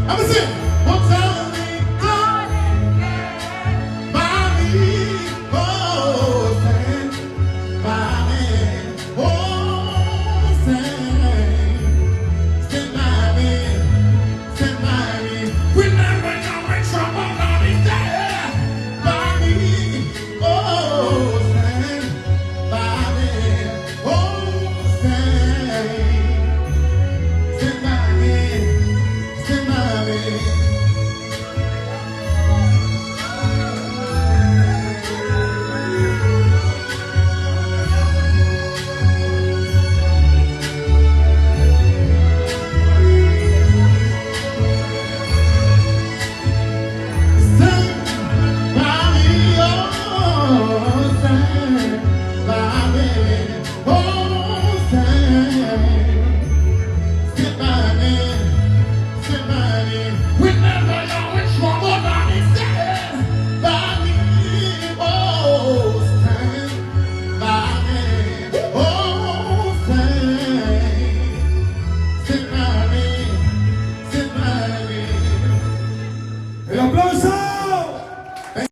I'm gonna sing. Oh, darling, mommy, oh, stand by me. Oh, stand by me, stand by me. Whenever you're in trouble, I'll be there by me. Oh, stand by me. Oh, stand by me, stand by me.